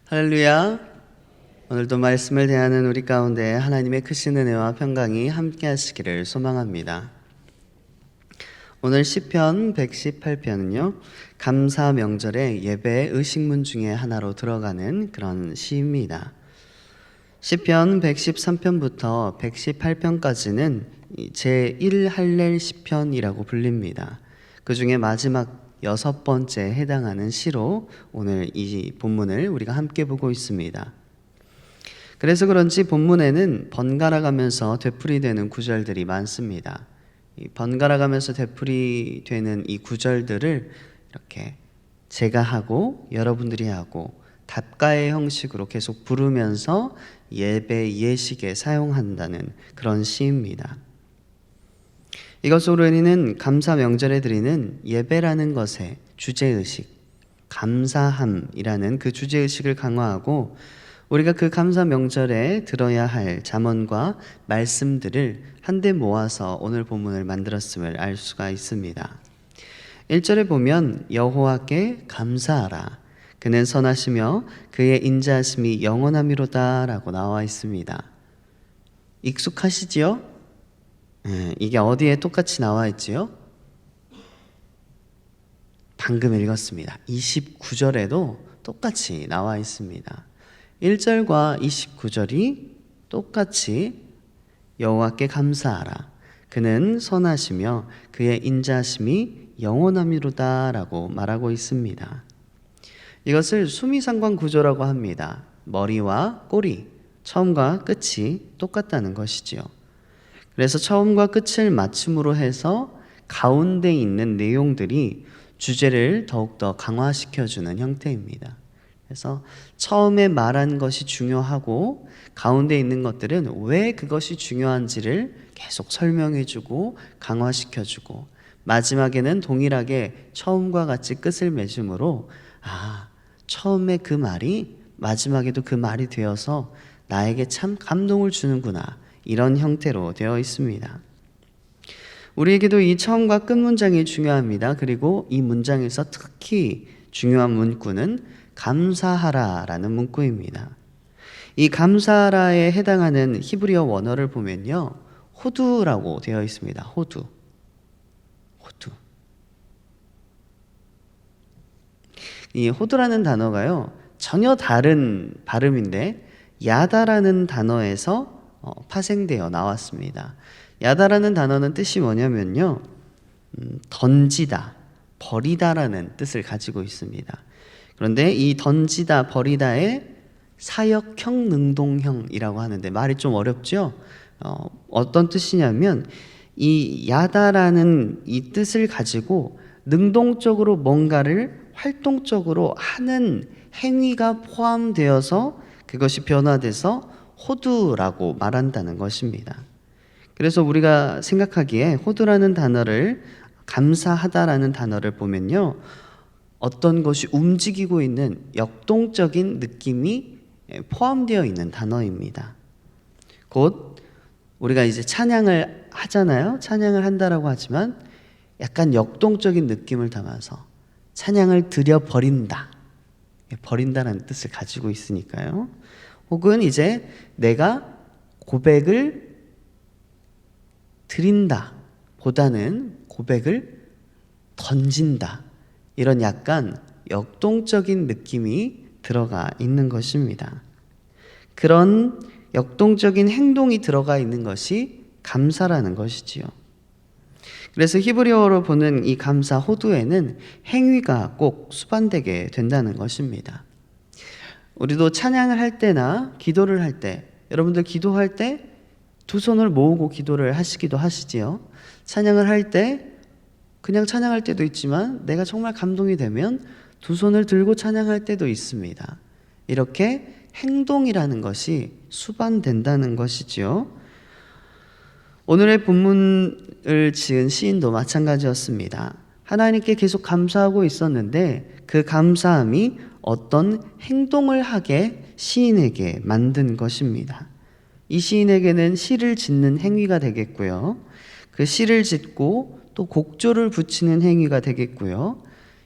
할렐루야. 오늘도 말씀을 대하는 우리 가운데 하나님의 크신 은혜와 평강이 함께 하시기를 소망합니다. 오늘 시편 118편은요 감사 명절의 예배 의식문 중에 하나로 들어가는 그런 시입니다. 시편 113편부터 118편까지는 제1할렐 시편이라고 불립니다. 그 중에 마지막 6번째에 해당하는 시로 오늘 이 본문을 우리가 함께 보고 있습니다. 그래서 그런지 본문에는 번갈아가면서 되풀이되는 구절들이 많습니다. 이 번갈아가면서 되풀이되는 이 구절들을 이렇게 제가 하고 여러분들이 하고 답가의 형식으로 계속 부르면서 예배 예식에 사용한다는 그런 시입니다. 이것으로 우리는 감사 명절에 드리는 예배라는 것의 주제의식, 감사함이라는 그 주제의식을 강화하고 우리가 그 감사 명절에 들어야 할 잠언과 말씀들을 한데 모아서 오늘 본문을 만들었음을 알 수가 있습니다. 1절에 보면 여호와께 감사하라. 그는 선하시며 그의 인자하심이 영원하미로다 라고 나와 있습니다. 익숙하시지요? 이게 어디에 똑같이 나와 있지요? 방금 읽었습니다. 29절에도 똑같이 나와 있습니다. 1절과 29절이 똑같이 여호와께 감사하라. 그는 선하시며 그의 인자하심이 영원하미로다 라고 말하고 있습니다. 이것을 수미상관 구조라고 합니다. 머리와 꼬리, 처음과 끝이 똑같다는 것이지요. 그래서 처음과 끝을 맞춤으로 해서 가운데 있는 내용들이 주제를 더욱더 강화시켜주는 형태입니다. 그래서 처음에 말한 것이 중요하고 가운데 있는 것들은 왜 그것이 중요한지를 계속 설명해주고 강화시켜주고 마지막에는 동일하게 처음과 같이 끝을 맺음으로 처음에 그 말이 마지막에도 그 말이 되어서 나에게 참 감동을 주는구나, 이런 형태로 되어 있습니다. 우리에게도 이 처음과 끝 문장이 중요합니다. 그리고 이 문장에서 특히 중요한 문구는 감사하라라는 문구입니다. 이 감사하라에 해당하는 히브리어 원어를 보면요, 호두라고 되어 있습니다. 호두. 이 호두라는 단어가요, 전혀 다른 발음인데 야다라는 단어에서 파생되어 나왔습니다. 야다라는 단어는 뜻이 뭐냐면요, 던지다, 버리다라는 뜻을 가지고 있습니다. 그런데 이 던지다, 버리다의 사역형, 능동형이라고 하는데 말이 좀 어렵죠? 어떤 뜻이냐면 이 야다라는 이 뜻을 가지고 능동적으로 뭔가를 활동적으로 하는 행위가 포함되어서 그것이 변화돼서 호두라고 말한다는 것입니다. 그래서 우리가 생각하기에 호두라는 단어를, 감사하다라는 단어를 보면요, 어떤 것이 움직이고 있는 역동적인 느낌이 포함되어 있는 단어입니다. 곧 우리가 이제 찬양을 하잖아요. 찬양을 한다라고 하지만 약간 역동적인 느낌을 담아서 찬양을 드려버린다, 버린다라는 뜻을 가지고 있으니까요. 혹은 이제 내가 고백을 드린다 보다는 고백을 던진다, 이런 약간 역동적인 느낌이 들어가 있는 것입니다. 그런 역동적인 행동이 들어가 있는 것이 감사라는 것이지요. 그래서 히브리어로 보는 이 감사 호두에는 행위가 꼭 수반되게 된다는 것입니다. 우리도 찬양을 할 때나 기도를 할 때, 여러분들 기도할 때 두 손을 모으고 기도를 하시기도 하시지요. 찬양을 할 때 그냥 찬양할 때도 있지만 내가 정말 감동이 되면 두 손을 들고 찬양할 때도 있습니다. 이렇게 행동이라는 것이 수반된다는 것이지요. 오늘의 본문을 지은 시인도 마찬가지였습니다. 하나님께 계속 감사하고 있었는데 그 감사함이 어떤 행동을 하게 시인에게 만든 것입니다. 이 시인에게는 시를 짓는 행위가 되겠고요, 그 시를 짓고 또 곡조를 붙이는 행위가 되겠고요,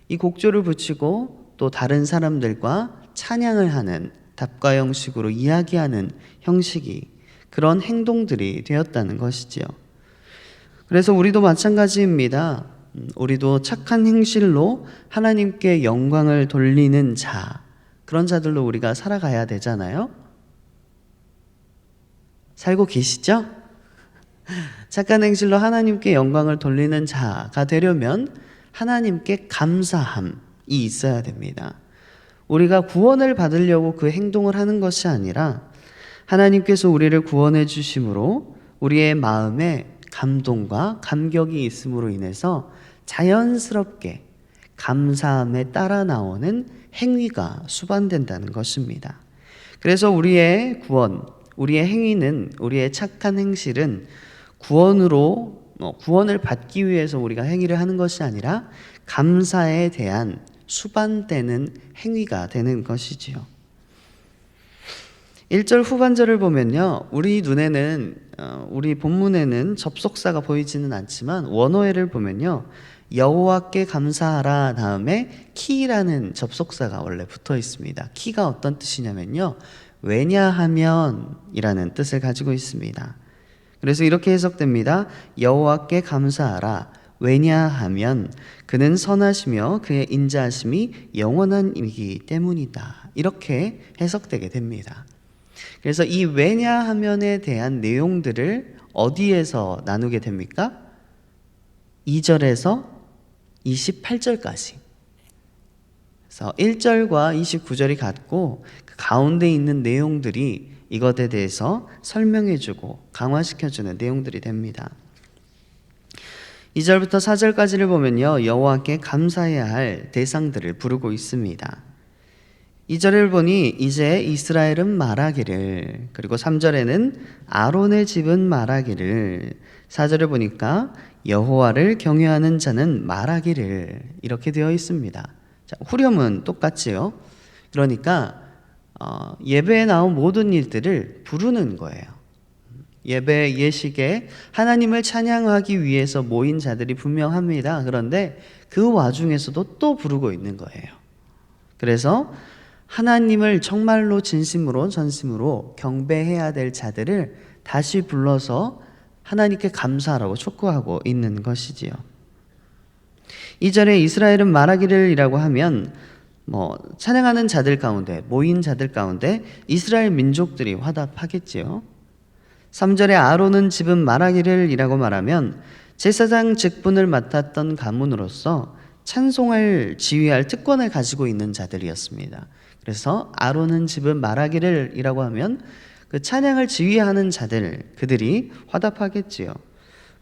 이 곡조를 붙이고 또 다른 사람들과 찬양을 하는 답과 형식으로 이야기하는 형식이 그런 행동들이 되었다는 것이지요. 그래서 우리도 마찬가지입니다. 우리도 착한 행실로 하나님께 영광을 돌리는 자, 그런 자들로 우리가 살아가야 되잖아요. 살고 계시죠? 착한 행실로 하나님께 영광을 돌리는 자가 되려면 하나님께 감사함이 있어야 됩니다. 우리가 구원을 받으려고 그 행동을 하는 것이 아니라 하나님께서 우리를 구원해 주심으로 우리의 마음에 감동과 감격이 있음으로 인해서 자연스럽게 감사함에 따라 나오는 행위가 수반된다는 것입니다. 그래서 우리의 구원, 우리의 행위는, 우리의 착한 행실은 구원을 받기 위해서 우리가 행위를 하는 것이 아니라 감사에 대한 수반되는 행위가 되는 것이지요. 1절 후반절을 보면요, 우리 눈에는 우리 본문에는 접속사가 보이지는 않지만 원어회를 보면요, 여호와께 감사하라 다음에 키라는 접속사가 원래 붙어 있습니다. 키가 어떤 뜻이냐면요, 왜냐하면 이라는 뜻을 가지고 있습니다. 그래서 이렇게 해석됩니다. 여호와께 감사하라, 왜냐하면 그는 선하시며 그의 인자하심이 영원한 이기 때문이다. 이렇게 해석되게 됩니다. 그래서 이 왜냐하면에 대한 내용들을 어디에서 나누게 됩니까? 2절에서 28절까지. 그래서 1절과 29절이 같고 그 가운데 있는 내용들이 이것에 대해서 설명해주고 강화시켜주는 내용들이 됩니다. 2절부터 4절까지를 보면요, 여호와께 감사해야 할 대상들을 부르고 있습니다. 2절을 보니 이제 이스라엘은 말하기를, 그리고 3절에는 아론의 집은 말하기를, 4절을 보니까 여호와를 경외하는 자는 말하기를, 이렇게 되어 있습니다. 자, 후렴은 똑같지요. 그러니까 예배에 나온 모든 일들을 부르는 거예요. 예배 예식에 하나님을 찬양하기 위해서 모인 자들이 분명합니다. 그런데 그 와중에서도 또 부르고 있는 거예요. 그래서 하나님을 정말로 진심으로 전심으로 경배해야 될 자들을 다시 불러서 하나님께 감사하라고 촉구하고 있는 것이지요. 2절에 이스라엘은 말하기를 이라고 하면 찬양하는 자들 가운데, 모인 자들 가운데 이스라엘 민족들이 화답하겠지요. 3절에 아론은 집은 말하기를 이라고 말하면 제사장 직분을 맡았던 가문으로서 찬송을 지휘할 특권을 가지고 있는 자들이었습니다. 그래서 아론은 집은 말하기를 이라고 하면 그 찬양을 지휘하는 자들, 그들이 화답하겠지요.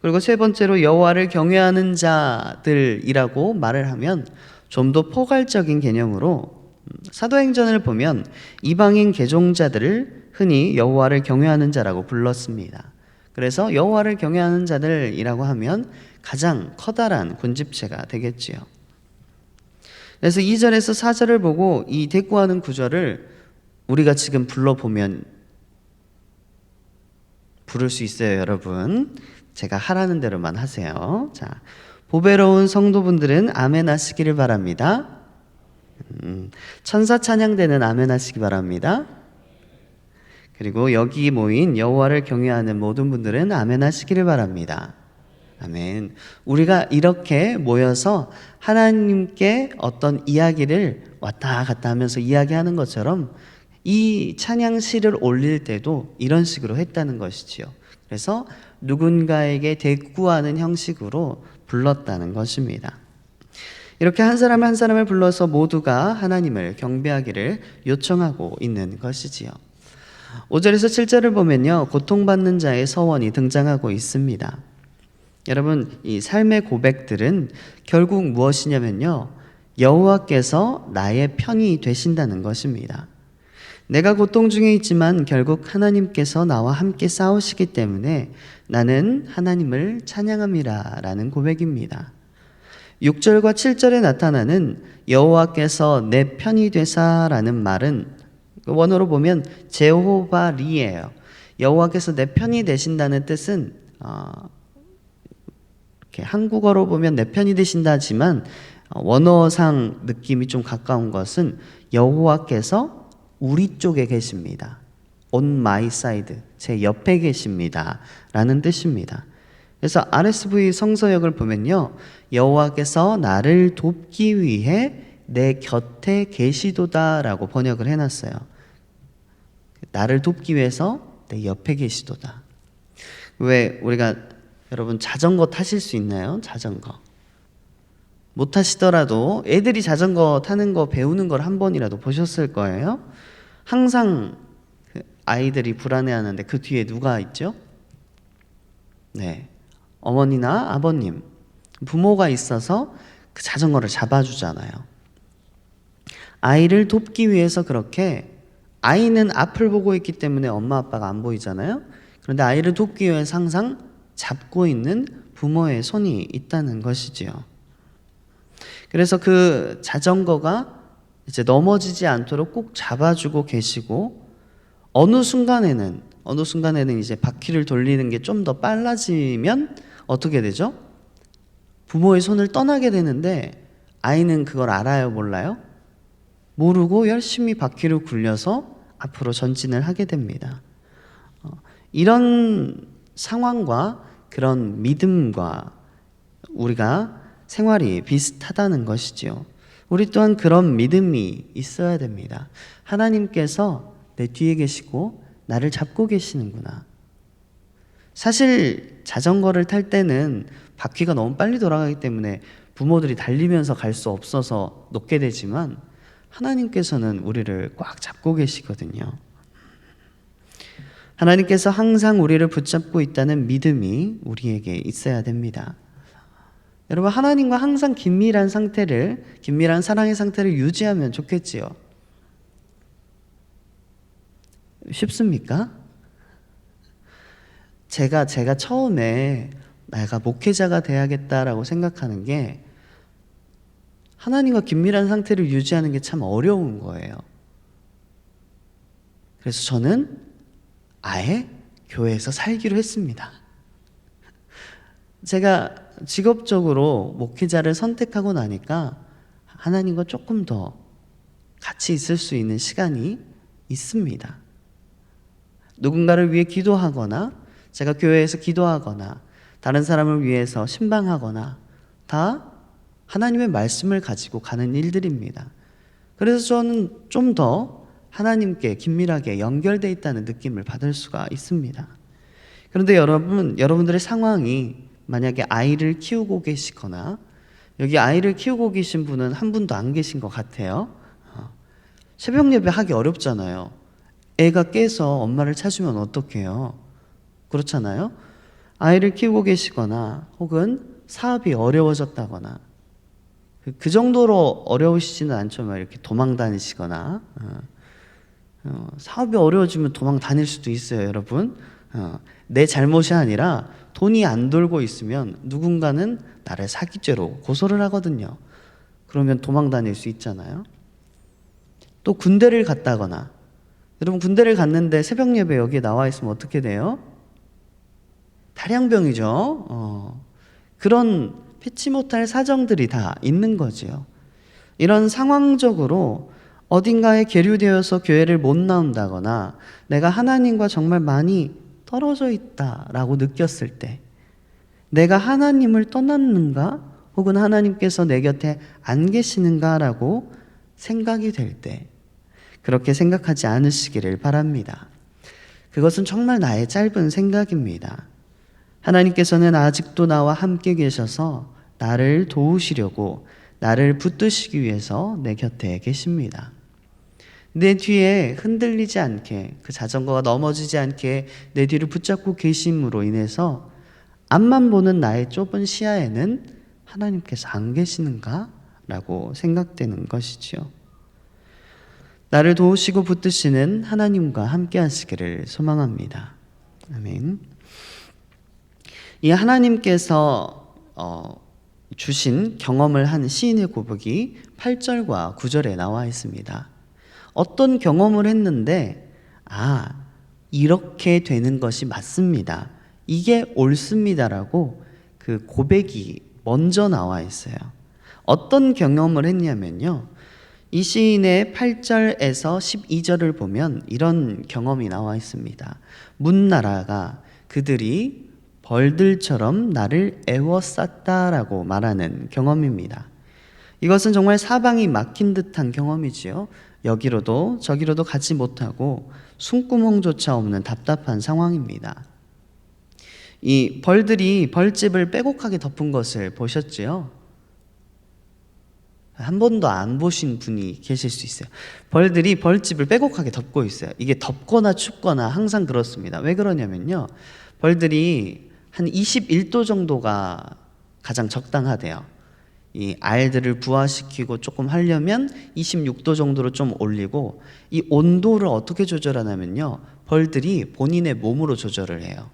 그리고 세 번째로 여호와를 경외하는 자들이라고 말을 하면 좀 더 포괄적인 개념으로 사도행전을 보면 이방인 개종자들을 흔히 여호와를 경외하는 자라고 불렀습니다. 그래서 여호와를 경외하는 자들이라고 하면 가장 커다란 군집체가 되겠지요. 그래서 2절에서 4절을 보고 이 대꾸하는 구절을 우리가 지금 불러보면 부를 수 있어요, 여러분. 제가 하라는 대로만 하세요. 자, 보배로운 성도분들은 아멘 하시기를 바랍니다. 천사 찬양대는 아멘 하시기 바랍니다. 그리고 여기 모인 여호와를 경외하는 모든 분들은 아멘 하시기를 바랍니다. 아멘. 우리가 이렇게 모여서 하나님께 어떤 이야기를 왔다 갔다 하면서 이야기하는 것처럼 이 찬양시를 올릴 때도 이런 식으로 했다는 것이지요. 그래서 누군가에게 대꾸하는 형식으로 불렀다는 것입니다. 이렇게 한 사람 한 사람을 불러서 모두가 하나님을 경배하기를 요청하고 있는 것이지요. 5절에서 7절을 보면요, 고통받는 자의 서원이 등장하고 있습니다. 여러분, 이 삶의 고백들은 결국 무엇이냐면요, 여호와께서 나의 편이 되신다는 것입니다. 내가 고통 중에 있지만 결국 하나님께서 나와 함께 싸우시기 때문에 나는 하나님을 찬양함이라 라는 고백입니다. 6절과 7절에 나타나는 여호와께서 내 편이 되사라는 말은 원어로 보면 제호바리예요. 여호와께서 내 편이 되신다는 뜻은 이렇게 한국어로 보면 내 편이 되신다지만 원어상 느낌이 좀 가까운 것은 여호와께서 우리 쪽에 계십니다. On my side, 제 옆에 계십니다 라는 뜻입니다. 그래서 RSV 성서역을 보면요, 여호와께서 나를 돕기 위해 내 곁에 계시도다 라고 번역을 해놨어요. 나를 돕기 위해서 내 옆에 계시도다. 왜 우리가, 여러분 자전거 타실 수 있나요? 자전거 못 타시더라도 애들이 자전거 타는 거 배우는 걸 한 번이라도 보셨을 거예요. 항상 아이들이 불안해하는데 그 뒤에 누가 있죠? 네, 어머니나 아버님, 부모가 있어서 그 자전거를 잡아주잖아요. 아이를 돕기 위해서 그렇게, 아이는 앞을 보고 있기 때문에 엄마 아빠가 안 보이잖아요. 그런데 아이를 돕기 위해서 항상 잡고 있는 부모의 손이 있다는 것이지요. 그래서 그 자전거가 이제 넘어지지 않도록 꼭 잡아주고 계시고, 어느 순간에는 이제 바퀴를 돌리는 게 좀 더 빨라지면 어떻게 되죠? 부모의 손을 떠나게 되는데, 아이는 그걸 알아요, 몰라요? 모르고 열심히 바퀴를 굴려서 앞으로 전진을 하게 됩니다. 이런 상황과 그런 믿음과 우리가 생활이 비슷하다는 것이지요. 우리 또한 그런 믿음이 있어야 됩니다. 하나님께서 내 뒤에 계시고 나를 잡고 계시는구나. 사실 자전거를 탈 때는 바퀴가 너무 빨리 돌아가기 때문에 부모들이 달리면서 갈 수 없어서 놓게 되지만, 하나님께서는 우리를 꽉 잡고 계시거든요. 하나님께서 항상 우리를 붙잡고 있다는 믿음이 우리에게 있어야 됩니다. 여러분, 하나님과 항상 긴밀한 사랑의 상태를 유지하면 좋겠지요. 쉽습니까? 제가 처음에 내가 목회자가 돼야겠다라고 생각하는 게, 하나님과 긴밀한 상태를 유지하는 게 참 어려운 거예요. 그래서 저는 아예 교회에서 살기로 했습니다. 제가 직업적으로 목회자를 선택하고 나니까 하나님과 조금 더 같이 있을 수 있는 시간이 있습니다. 누군가를 위해 기도하거나, 제가 교회에서 기도하거나, 다른 사람을 위해서 신방하거나, 다 하나님의 말씀을 가지고 가는 일들입니다. 그래서 저는 좀 더 하나님께 긴밀하게 연결되어 있다는 느낌을 받을 수가 있습니다. 그런데 여러분들의 상황이 만약에 아이를 키우고 계시거나, 여기 아이를 키우고 계신 분은 한 분도 안 계신 것 같아요. 새벽 예배 하기 어렵잖아요. 애가 깨서 엄마를 찾으면 어떡해요? 그렇잖아요. 아이를 키우고 계시거나, 혹은 사업이 어려워졌다거나, 그 정도로 어려우시지는 않죠. 막 이렇게 도망 다니시거나, 사업이 어려워지면 도망 다닐 수도 있어요, 여러분. 내 잘못이 아니라 돈이 안 돌고 있으면 누군가는 나를 사기죄로 고소를 하거든요. 그러면 도망 다닐 수 있잖아요. 또 군대를 갔다거나, 여러분 군대를 갔는데 새벽 예배 여기에 나와 있으면 어떻게 돼요? 탈양병이죠. 그런 피치 못할 사정들이 다 있는 거지요. 이런 상황적으로 어딘가에 계류되어서 교회를 못 나온다거나, 내가 하나님과 정말 많이 떨어져 있다라고 느꼈을 때, 내가 하나님을 떠났는가? 혹은 하나님께서 내 곁에 안 계시는가라고 생각이 될 때, 그렇게 생각하지 않으시기를 바랍니다. 그것은 정말 나의 짧은 생각입니다. 하나님께서는 아직도 나와 함께 계셔서 나를 도우시려고, 나를 붙드시기 위해서 내 곁에 계십니다. 내 뒤에 흔들리지 않게, 그 자전거가 넘어지지 않게 내 뒤를 붙잡고 계심으로 인해서 앞만 보는 나의 좁은 시야에는 하나님께서 안 계시는가? 라고 생각되는 것이지요. 나를 도우시고 붙드시는 하나님과 함께 하시기를 소망합니다. 아멘. 이 하나님께서 주신 경험을 한 시인의 고백이 8절과 9절에 나와 있습니다. 어떤 경험을 했는데, 이렇게 되는 것이 맞습니다, 이게 옳습니다라고 그 고백이 먼저 나와 있어요. 어떤 경험을 했냐면요. 이 시인의 8절에서 12절을 보면 이런 경험이 나와 있습니다. 문나라가 그들이 벌들처럼 나를 애워쌌다라고 말하는 경험입니다. 이것은 정말 사방이 막힌 듯한 경험이지요. 여기로도 저기로도 가지 못하고 숨구멍조차 없는 답답한 상황입니다. 이 벌들이 벌집을 빼곡하게 덮은 것을 보셨지요? 한 번도 안 보신 분이 계실 수 있어요. 벌들이 벌집을 빼곡하게 덮고 있어요. 이게 덥거나 춥거나 항상 그렇습니다. 왜 그러냐면요. 벌들이 한 21도 정도가 가장 적당하대요. 이 알들을 부화시키고 조금 하려면 26도 정도로 좀 올리고, 이 온도를 어떻게 조절하냐면요. 벌들이 본인의 몸으로 조절을 해요.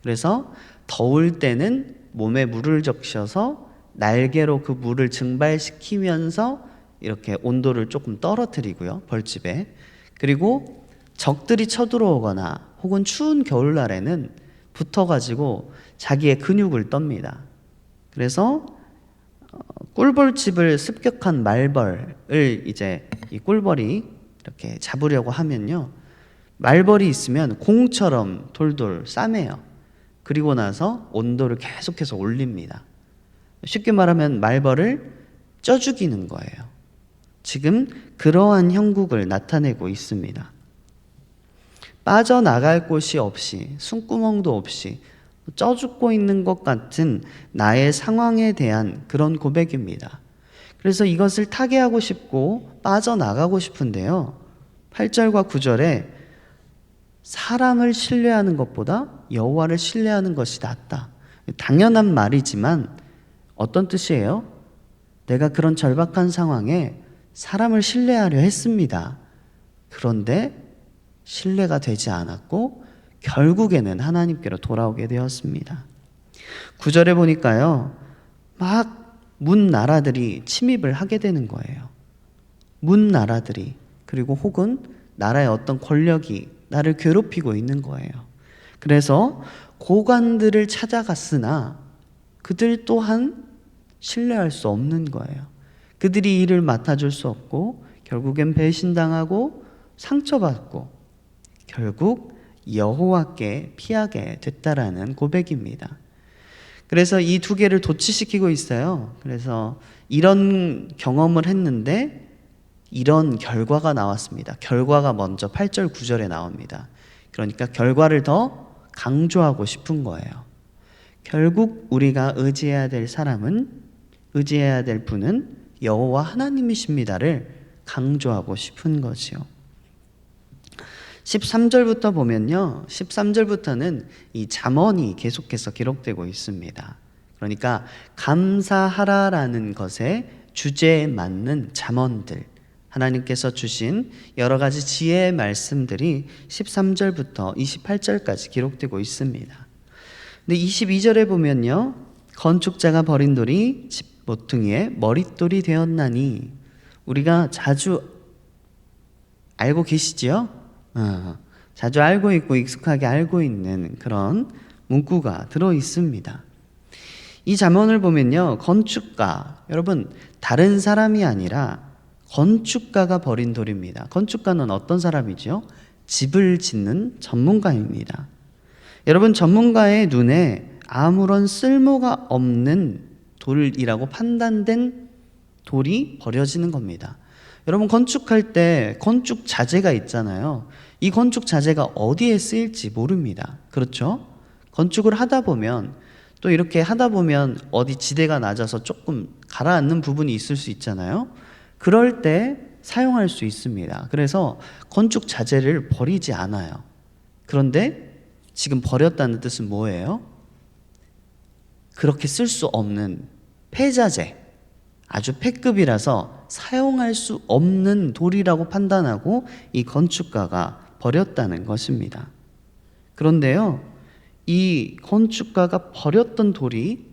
그래서 더울 때는 몸에 물을 적셔서 날개로 그 물을 증발시키면서 이렇게 온도를 조금 떨어뜨리고요, 벌집에. 그리고 적들이 쳐들어오거나 혹은 추운 겨울날에는 붙어가지고 자기의 근육을 떱니다. 그래서 꿀벌집을 습격한 말벌을 이제 이 꿀벌이 이렇게 잡으려고 하면요, 말벌이 있으면 공처럼 돌돌 싸매요. 그리고 나서 온도를 계속해서 올립니다. 쉽게 말하면 말벌을 쪄 죽이는 거예요. 지금 그러한 형국을 나타내고 있습니다. 빠져나갈 곳이 없이, 숨구멍도 없이 쪄 죽고 있는 것 같은 나의 상황에 대한 그런 고백입니다. 그래서 이것을 타개하고 싶고 빠져나가고 싶은데요, 8절과 9절에 사람을 신뢰하는 것보다 여호와를 신뢰하는 것이 낫다. 당연한 말이지만 어떤 뜻이에요? 내가 그런 절박한 상황에 사람을 신뢰하려 했습니다. 그런데 신뢰가 되지 않았고 결국에는 하나님께로 돌아오게 되었습니다. 9절에 보니까요, 막 문 나라들이 침입을 하게 되는 거예요. 문 나라들이, 그리고 혹은 나라의 어떤 권력이 나를 괴롭히고 있는 거예요. 그래서 고관들을 찾아갔으나 그들 또한 신뢰할 수 없는 거예요. 그들이 일을 맡아줄 수 없고 결국엔 배신당하고 상처받고 결국 여호와께 피하게 됐다라는 고백입니다. 그래서 이 두 개를 도치시키고 있어요. 그래서 이런 경험을 했는데 이런 결과가 나왔습니다. 결과가 먼저 8절 9절에 나옵니다. 그러니까 결과를 더 강조하고 싶은 거예요. 결국 우리가 의지해야 될 분은 여호와 하나님이십니다를 강조하고 싶은 거지요. 13절부터 보면요, 13절부터는 이 잠언이 계속해서 기록되고 있습니다. 그러니까 감사하라라는 것의 주제에 맞는 잠언들, 하나님께서 주신 여러 가지 지혜의 말씀들이 13절부터 28절까지 기록되고 있습니다. 근데 22절에 보면요, 건축자가 버린 돌이 집 모퉁이의 머릿돌이 되었나니, 우리가 자주 알고 계시지요? 자주 알고 있고 익숙하게 알고 있는 그런 문구가 들어 있습니다. 이 잠언을 보면요, 건축가, 여러분 다른 사람이 아니라 건축가가 버린 돌입니다. 건축가는 어떤 사람이죠? 집을 짓는 전문가입니다. 여러분, 전문가의 눈에 아무런 쓸모가 없는 돌이라고 판단된 돌이 버려지는 겁니다. 여러분, 건축할 때 건축 자재가 있잖아요. 이 건축 자재가 어디에 쓰일지 모릅니다. 그렇죠? 건축을 하다 보면, 또 이렇게 하다 보면 어디 지대가 낮아서 조금 가라앉는 부분이 있을 수 있잖아요. 그럴 때 사용할 수 있습니다. 그래서 건축 자재를 버리지 않아요. 그런데 지금 버렸다는 뜻은 뭐예요? 그렇게 쓸 수 없는 폐자재, 아주 폐급이라서 사용할 수 없는 돌이라고 판단하고 이 건축가가 버렸다는 것입니다. 그런데요, 이 건축가가 버렸던 돌이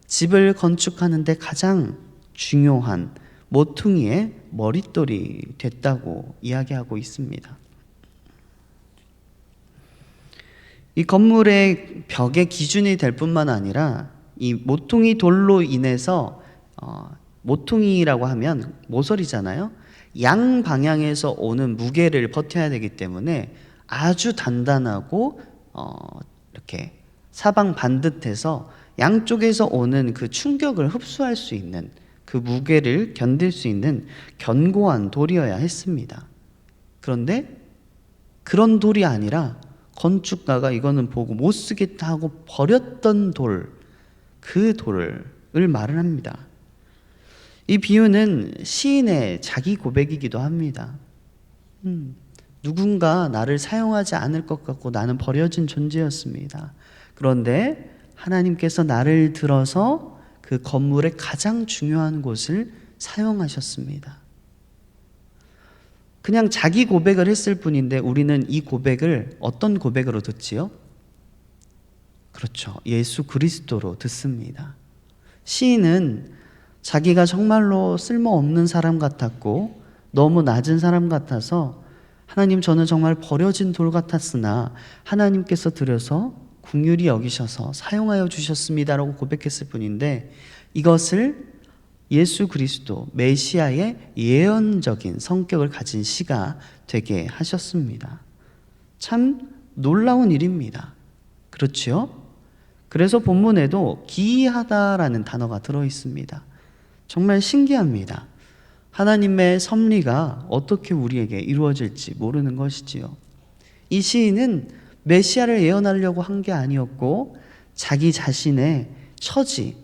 집을 건축하는 데 가장 중요한 모퉁이의 머릿돌이 됐다고 이야기하고 있습니다. 이 건물의 벽의 기준이 될 뿐만 아니라 이 모퉁이 돌로 인해서 모퉁이라고 하면 모서리잖아요. 양 방향에서 오는 무게를 버텨야 되기 때문에 아주 단단하고 이렇게 사방 반듯해서 양쪽에서 오는 그 충격을 흡수할 수 있는, 그 무게를 견딜 수 있는 견고한 돌이어야 했습니다. 그런데 그런 돌이 아니라 건축가가 이거는 보고 못 쓰겠다 하고 버렸던 돌, 그 돌을 말을 합니다. 이 비유는 시인의 자기 고백이기도 합니다. 누군가 나를 사용하지 않을 것 같고 나는 버려진 존재였습니다. 그런데 하나님께서 나를 들어서 그 건물의 가장 중요한 곳을 사용하셨습니다. 그냥 자기 고백을 했을 뿐인데 우리는 이 고백을 어떤 고백으로 듣지요? 그렇죠. 예수 그리스도로 듣습니다. 시인은 자기가 정말로 쓸모없는 사람 같았고 너무 낮은 사람 같아서 하나님, 저는 정말 버려진 돌 같았으나 하나님께서 들여서 긍휼히 여기셔서 사용하여 주셨습니다라고 고백했을 뿐인데, 이것을 예수 그리스도 메시아의 예언적인 성격을 가진 시가 되게 하셨습니다. 참 놀라운 일입니다. 그렇지요? 그래서 본문에도 기이하다라는 단어가 들어 있습니다. 정말 신기합니다. 하나님의 섭리가 어떻게 우리에게 이루어질지 모르는 것이지요. 이 시인은 메시아를 예언하려고 한 게 아니었고 자기 자신의 처지,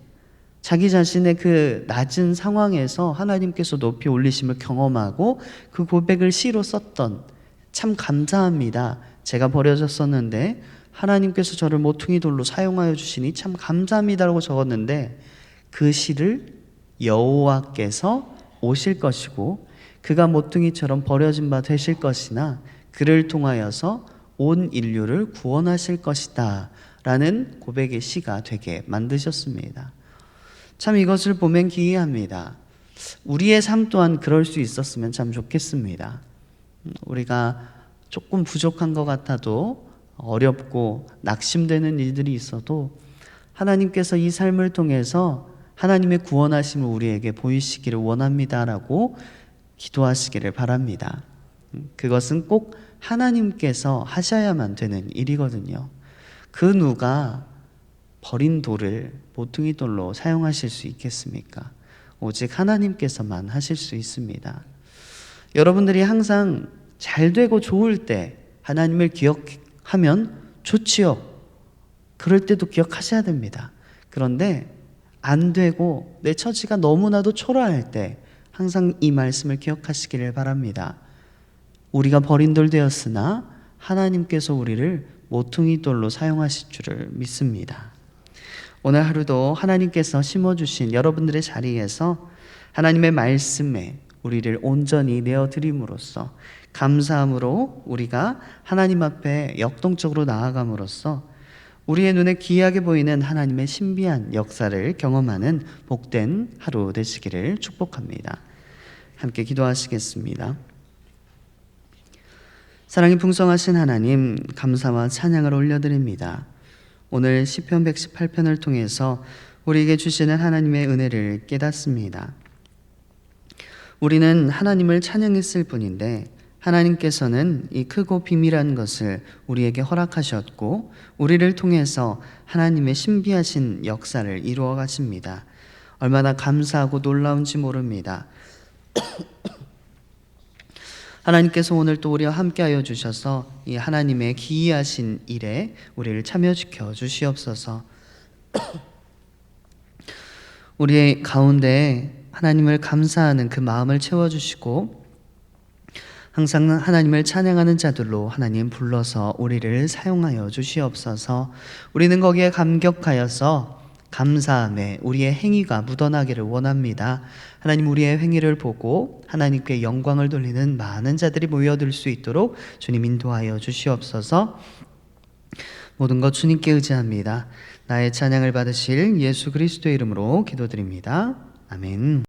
자기 자신의 그 낮은 상황에서 하나님께서 높이 올리심을 경험하고 그 고백을 시로 썼던, 참 감사합니다. 제가 버려졌었는데 하나님께서 저를 모퉁이 돌로 사용하여 주시니 참 감사합니다라고 적었는데, 그 시를 여호와께서 오실 것이고 그가 모퉁이처럼 버려진 바 되실 것이나 그를 통하여서 온 인류를 구원하실 것이다 라는 고백의 시가 되게 만드셨습니다. 참 이것을 보면 기이합니다. 우리의 삶 또한 그럴 수 있었으면 참 좋겠습니다. 우리가 조금 부족한 것 같아도, 어렵고 낙심되는 일들이 있어도 하나님께서 이 삶을 통해서 하나님의 구원하심을 우리에게 보이시기를 원합니다라고 기도하시기를 바랍니다. 그것은 꼭 하나님께서 하셔야만 되는 일이거든요. 그 누가 버린 돌을 모퉁이 돌로 사용하실 수 있겠습니까? 오직 하나님께서만 하실 수 있습니다. 여러분들이 항상 잘 되고 좋을 때 하나님을 기억하면 좋지요. 그럴 때도 기억하셔야 됩니다. 그런데 안 되고 내 처지가 너무나도 초라할 때 항상 이 말씀을 기억하시기를 바랍니다. 우리가 버린 돌 되었으나 하나님께서 우리를 모퉁이 돌로 사용하실 줄을 믿습니다. 오늘 하루도 하나님께서 심어주신 여러분들의 자리에서 하나님의 말씀에 우리를 온전히 내어드림으로써, 감사함으로 우리가 하나님 앞에 역동적으로 나아감으로써 우리의 눈에 기이하게 보이는 하나님의 신비한 역사를 경험하는 복된 하루 되시기를 축복합니다. 함께 기도하시겠습니다. 사랑이 풍성하신 하나님, 감사와 찬양을 올려드립니다. 오늘 시편 118편을 통해서 우리에게 주시는 하나님의 은혜를 깨닫습니다. 우리는 하나님을 찬양했을 뿐인데 하나님께서는 이 크고 비밀한 것을 우리에게 허락하셨고 우리를 통해서 하나님의 신비하신 역사를 이루어 가십니다. 얼마나 감사하고 놀라운지 모릅니다. 하나님께서 오늘 또 우리와 함께하여 주셔서 이 하나님의 기이하신 일에 우리를 참여시켜 주시옵소서. 우리의 가운데 하나님을 감사하는 그 마음을 채워주시고 항상 하나님을 찬양하는 자들로 하나님 불러서 우리를 사용하여 주시옵소서. 우리는 거기에 감격하여서 감사함에 우리의 행위가 묻어나기를 원합니다. 하나님, 우리의 행위를 보고 하나님께 영광을 돌리는 많은 자들이 모여들 수 있도록 주님 인도하여 주시옵소서. 모든 것 주님께 의지합니다. 나의 찬양을 받으실 예수 그리스도의 이름으로 기도드립니다. 아멘.